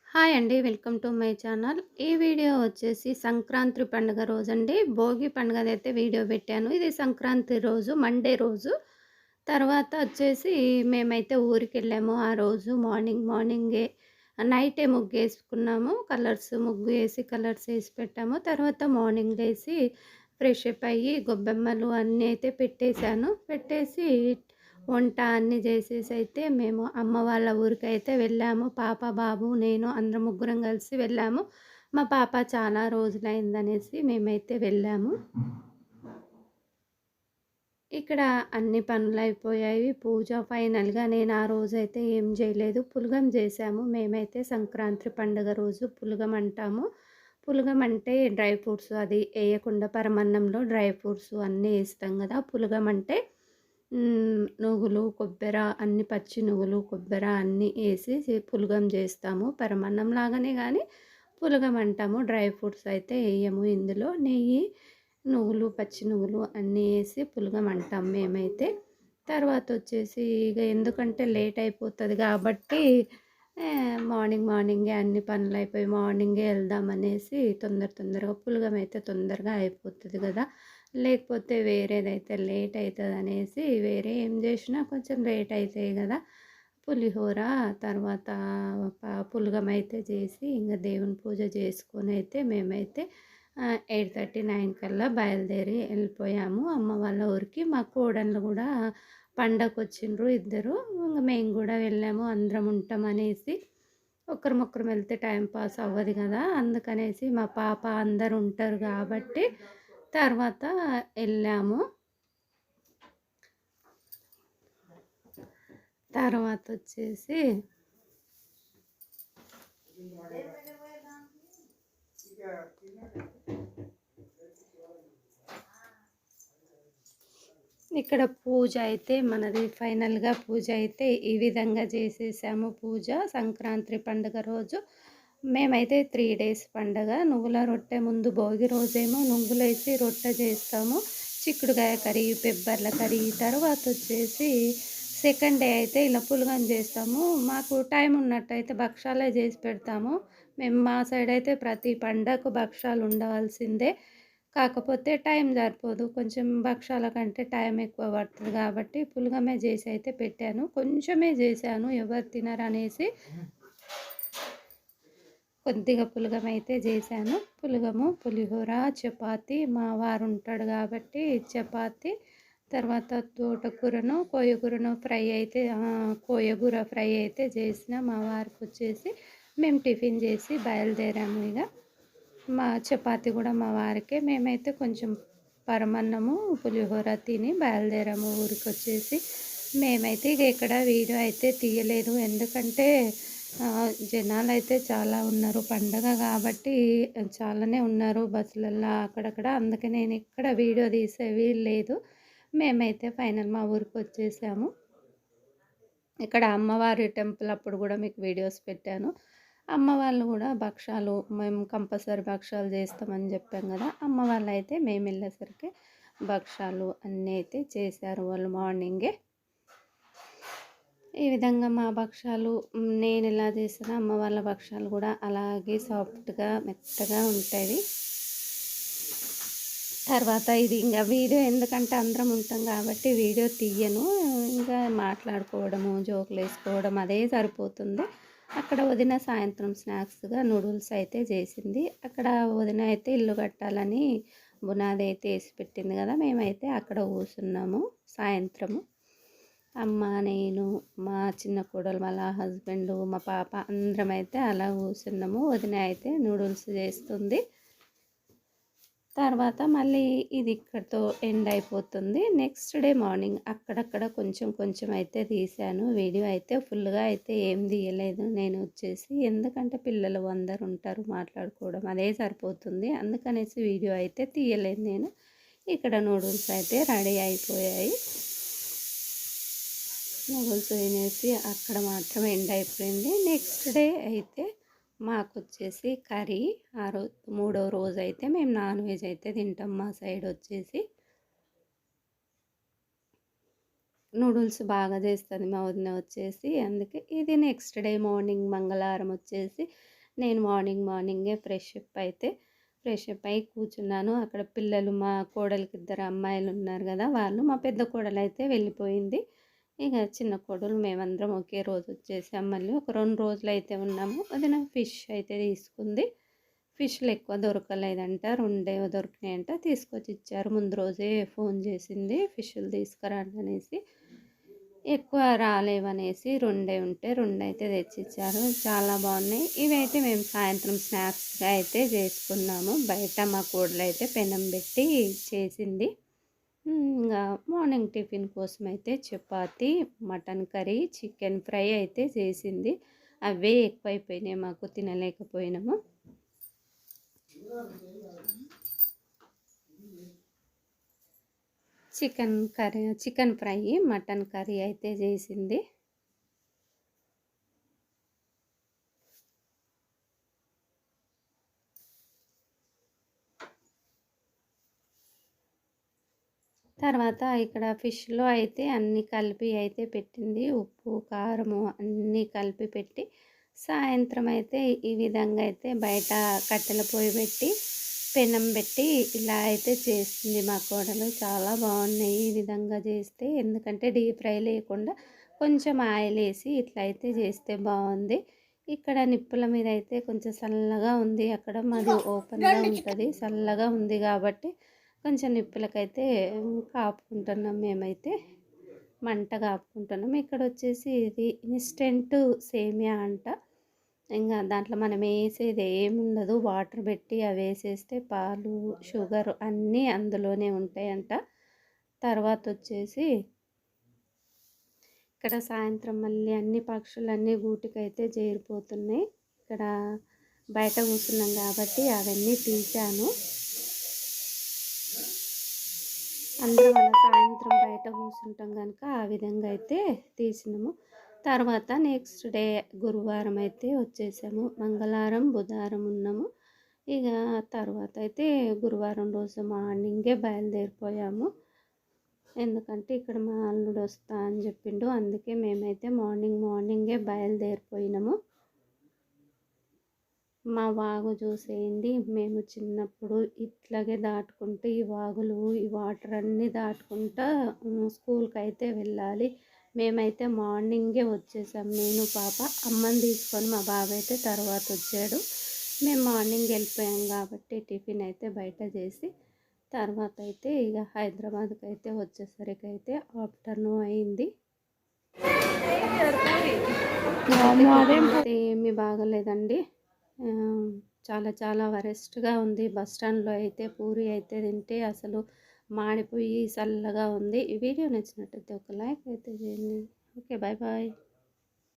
Hi అండి. Welcome to my channel. ఈ video వచ్చేసి సంక్రాంతి పండుగ రోజండి. భోగి పండుగదైతే వీడియో పెట్టాను. ఇది సంక్రాంతి రోజు, మండే రోజు. తర్వాత వచ్చేసి మేమైతే ఊరికెళ్ళాము. ఆ రోజు మార్నింగే నైటే ముగ్గేసుకున్నాము. ముగ్గు ఏసి కలర్స్ ఏసి పెట్టాము. తర్వాత మార్నింగ్ లేసి ఫ్రెష్ అప్ అయ్యి గొబ్బెమ్మలు అన్నీ అయితే పెట్టేశాను. పెట్టేసి వంట అన్నీ చేసేసైతే మేము అమ్మ వాళ్ళ ఊరికైతే వెళ్ళాము. పాప, బాబు, నేను అందరం ముగ్గురం కలిసి వెళ్ళాము. మా పాప చాలా రోజులైందనేసి మేమైతే వెళ్ళాము. ఇక్కడ అన్ని పనులయిపోయాయి. పూజ ఫైనల్‌గా నేను ఆ రోజైతే ఏం జేయలేదు. పులగం జేశాము. మేమైతే సంక్రాంతి పండుగ రోజు పులగం అంటాము. పులగం అంటే డ్రై ఫ్రూట్స్ అది ఎయకుండా పరమన్నంలో డ్రై ఫ్రూట్స్ అన్నీ ఏస్తాం గదా! పులగం అంటే నువ్వులు, కొబ్బెర అన్ని పచ్చి నువ్వులు, కొబ్బెర అన్నీ ఏసి పులగం జేస్తాము. పరమన్నం లాగానే గానీ పులగం అంటాము. డ్రై ఫ్రూట్స్ అయితే ఎయ్యము ఇందులో. నెయ్యి, నువ్వులు, పచ్చి నువ్వులు అన్నీ ఏసి పులగం అంటాం మేమైతే. తర్వాతొచ్చేసి ఇగ ఎందుకంటే లేట్ అయిపోతది గాబట్టి మార్నింగే అన్ని పనులయిపోయి మార్నింగే ఎళ్దామనేసి తొందరగా పులగమయితే తొందరగా అయిపోతది గదా! లేకపోతే వేరేదైతే లేట్ అయితదనేసి వేరే ఏం జేసినా కొంచెం లేట్ అయితాయి గదా! పులిహోర తర్వాత పులగమయితే చేసి ఇంగ దేవుని పూజ చేసుకొనైతే మేమైతే 8:30, 9 కల్లా బయలుదేరి ఎళ్ళిపోయాము అమ్మ వాళ్ళ ఊరికి. మా కోడళ్ళు గూడా పండగకొచ్చిండ్రు ఇద్దరు. ఇంగ మేము గూడా వెళ్ళాము. అందరం ఉంటామనేసి. ఒకరం వెళ్తే టైం పాస్ అవ్వదు గదా! అందుకనేసి మా పాప అందరూ ఉంటారు గాబట్టి తర్వాత ఎళ్ళాము. తర్వాతొచ్చేసి ఇక్కడ పూజ అయితే మనది ఫైనల్‌గా పూజ అయితే ఈ విధంగా చేసేసాము పూజ. సంక్రాంతి పండుగ రోజు మేమైతే 3 డేస్ పండగ. నువ్వుల రొట్టె ముందు భోగి రోజేమో నువ్వులేసి రొట్టె చేస్తాము. చిక్కుడుగాయ కర్రీ, పెబ్బర్ల కర్రీ. తర్వాతొచ్చేసి సెకండ్ డే అయితే ఇలా పులగం చేస్తాము. మాకు టైం ఉన్నట్టయితే భక్షాలే చేసి పెడతాము. మా సైడ్ అయితే ప్రతి పండగకు భక్షాలు ఉండవలసిందే. కాకపోతే టైం సరిపోదు. కొంచెం భక్షాల కంటే టైం ఎక్కువ పడతది కాబట్టి పులగమే చేసి అయితే పెట్టాను. కొంచెమే చేశాను ఎవరు తినరనేసి కొద్దిగా పులగమైతే చేశాను. పులగము, పులిహోర, చపాతీ మా వారు ఉంటాడు కాబట్టి చపాతీ, తర్వాత తోటకూరను, కోయగూరను ఫ్రై అయితే కోయగూర ఫ్రై అయితే చేసిన మా వారికొచ్చేసి మేము టిఫిన్ చేసి బయలుదేరాము ఇగ. మా చపాతీ గూడా మా వారికే. మేమైతే కొంచెం పరమన్నము, పులిహోర తిని బయలుదేరాము ఊరికొచ్చేసి. మేమైతే ఇక ఎక్కడ వీడియో అయితే తీయలేదు. ఎందుకంటే జనాలైతే చాలా ఉన్నారు. పండగ కాబట్టి చాలానే ఉన్నారు బస్సులల్లో అక్కడక్కడ. అందుకే నేను ఎక్కడ వీడియో తీసే వీలు లేదు. మేమైతే ఫైనల్ మా ఊరికొచ్చేసాము. ఇక్కడ అమ్మవారి టెంపుల్ అప్పుడు గూడా మీకు వీడియోస్ పెట్టాను. అమ్మ వాళ్ళు గూడా భక్షాలు మేము కంపల్సరీ భక్షాలు చేస్తామని చెప్పాం గదా! అమ్మ వాళ్ళైతే మేమెళ్ళేసరికి భక్షాలు అన్నీ అయితే చేశారు వాళ్ళు మార్నింగే. ఈ విధంగా మా భక్షాలు నేనెలా చేసానో అమ్మ వాళ్ళ భక్షాలు గూడా అలాగే సాఫ్ట్‌గా, మెత్తగా ఉంటాయి. తర్వాత ఇది ఇంగ వీడియో ఎందుకంటే అందరం ఉంటాం కాబట్టి వీడియో తీయను. ఇంకా మాట్లాడుకోవడము, జోకులేసుకోవడం అదే సరిపోతుంది. అక్కడ వదిన సాయంత్రం స్నాక్స్‌గా నూడిల్స్ అయితే చేసింది. అక్కడ వదిన అయితే ఇల్లు కట్టాలని బునాది అయితే ఏసి పెట్టింది కదా! మేమైతే అక్కడ కూసున్నాము సాయంత్రము. అమ్మ, నేను, మా చిన్న కోడలు, వాళ్ళ హస్బెండు, మా పాప అందరమైతే అలా కూసున్నాము. వదిన అయితే నూడిల్స్ చేస్తుంది. తర్వాత మళ్ళీ ఇది ఇక్కడితో ఎండ్ అయిపోతుంది. నెక్స్ట్ డే మార్నింగ్ అక్కడక్కడ కొంచెం అయితే తీశాను. వీడియో అయితే ఫుల్‌గా అయితే ఏం తీయలేదు నేను వచ్చేసి. ఎందుకంటే పిల్లలు అందరూ ఉంటారు మాట్లాడుకోవడం అదే సరిపోతుంది. అందుకనేసి వీడియో అయితే తీయలేదు నేను. ఇక్కడ నూడిల్స్ అయితే రెడీ అయిపోయాయి. నూడిల్స్ తినేసి అక్కడ మాత్రం ఎండ్ అయిపోయింది. నెక్స్ట్ డే అయితే మాకొచ్చేసి కర్రీ మూడో రోజైతే మేము నాన్ వెజ్ అయితే తింటాం మా సైడ్ వచ్చేసి. నూడిల్స్ బాగా చేస్తుంది మా వదిన వచ్చేసి. అందుకే ఇది నెక్స్ట్ డే మార్నింగ్ మంగళవారం వచ్చేసి నేను మార్నింగే ఫ్రెష్ అప్ అయ్యి కూర్చున్నాను. అక్కడ పిల్లలు మా కోడలికి 2 అమ్మాయిలు ఉన్నారు కదా! వాళ్ళు, మా పెద్ద కోడలైతే వెళ్ళిపోయింది. ఇక చిన్న కోడలు మేమందరం ఒకే రోజు వచ్చేసాం. మళ్ళీ ఒక 2 రోజులైతే ఉన్నాము. వదిన ఫిష్ అయితే తీసుకుంది. ఫిష్‌లు ఎక్కువ దొరకలేదంట. 2 దొరికినాయంట. తీసుకొచ్చి ఇచ్చారు. ముందు రోజే ఫోన్ చేసింది ఫిష్‌లు తీసుకురండి అనేసి. ఎక్కువ రాలేవనేసి 2 ఉంటే 2 అయితే తెచ్చిచ్చారు. చాలా బాగున్నాయి. ఇవైతే మేము సాయంత్రం స్నాక్స్‌గా అయితే చేసుకున్నాము. బయట మా కోడలైతే పెనం పెట్టి చేసింది. ఇంగా మార్నింగ్ టిఫిన్ కోసం అయితే chapati, mutton curry, chicken fry అయితే చేసింది. అవే ఎక్కువైపోయినాయి, మాకు తినలేకపోయినాము. చికెన్ ఫ్రై, మటన్ కర్రీ అయితే చేసింది. తర్వాత ఇక్కడ ఫిష్‌లో అయితే అన్నీ కలిపి అయితే పెట్టింది. ఉప్పు, కారము అన్నీ కలిపి పెట్టి, సాయంత్రం అయితే ఈ విధంగా అయితే బయట కట్టెల పొయ్యి పెట్టి, పెనం పెట్టి ఇలా అయితే చేస్తుంది మా కోడలు. చాలా బాగున్నాయి ఈ విధంగా చేస్తే. ఎందుకంటే డీప్ ఫ్రై లేకుండా కొంచెం ఆయిల్ వేసి ఇట్లా అయితే చేస్తే బాగుంది. ఇక్కడ నిప్పుల మీద అయితే కొంచెం చల్లగా ఉంది. అక్కడ మాది ఓపెన్‌గా ఉంటుంది. చల్లగా ఉంది కాబట్టి కొంచెం నిప్పులకైతే కాపుకుంటున్నాం మేమైతే. మంట కాపుకుంటున్నాం. ఇక్కడ వచ్చేసి ఇది ఇన్‌స్టంట్ సేమియా అంట. ఇంగా దాంట్లో మనం వేసేది ఏముండదు. వాటర్ పెట్టి అవి వేసేస్తే పాలు, షుగర్ అన్నీ అందులోనే ఉంటాయంట. తర్వాత వచ్చేసి ఇక్కడ సాయంత్రం మళ్ళీ అన్ని పక్షులన్నీ గూటికైతే చేరిపోతున్నాయి. ఇక్కడ బయట కూర్చున్నాం కాబట్టి అవన్నీ తీశాను. అందరం అలా సాయంత్రం బయట కూర్చుంటాం కనుక ఆ విధంగా అయితే తీసినాము. తర్వాత నెక్స్ట్ డే గురువారం అయితే వచ్చేసాము. మంగళవారం, బుధవారం ఉన్నాము. ఇక తర్వాత అయితే గురువారం రోజు మార్నింగే బయలుదేరిపోయాము. ఎందుకంటే ఇక్కడ మా అల్లుడు వస్తా అని చెప్పిండు. అందుకే మేమైతే మార్నింగే బయలుదేరిపోయినాము. మా వాగు చూసేయండి. మేము చిన్నప్పుడు ఇట్లాగే దాటుకుంటూ ఈ వాగులు, ఈ వాటర్ అన్నీ దాటుకుంటా స్కూల్కి అయితే వెళ్ళాలి. మేమైతే మార్నింగే వచ్చేసాం. నేను పాప, అమ్మని తీసుకొని మా బాబాయ్ అయితే తర్వాత వచ్చాడు. మేము మార్నింగ్ వెళ్ళిపోయాం కాబట్టి టిఫిన్ అయితే బయట చేసి తర్వాత అయితే ఇక హైదరాబాద్కి అయితే వచ్చేసరికి అయితే ఆఫ్టర్నూన్ అయింది. ఏమీ బాగలేదండి. చాలా వరెస్ట్గా ఉంది. బస్ స్టాండ్లో అయితే పూరి అయితే తింటే అసలు మాడిపోయి చల్లగా ఉంది. ఈ వీడియో నచ్చినట్టయితే ఒక లైక్ అయితే చేయండి. Okay, bye.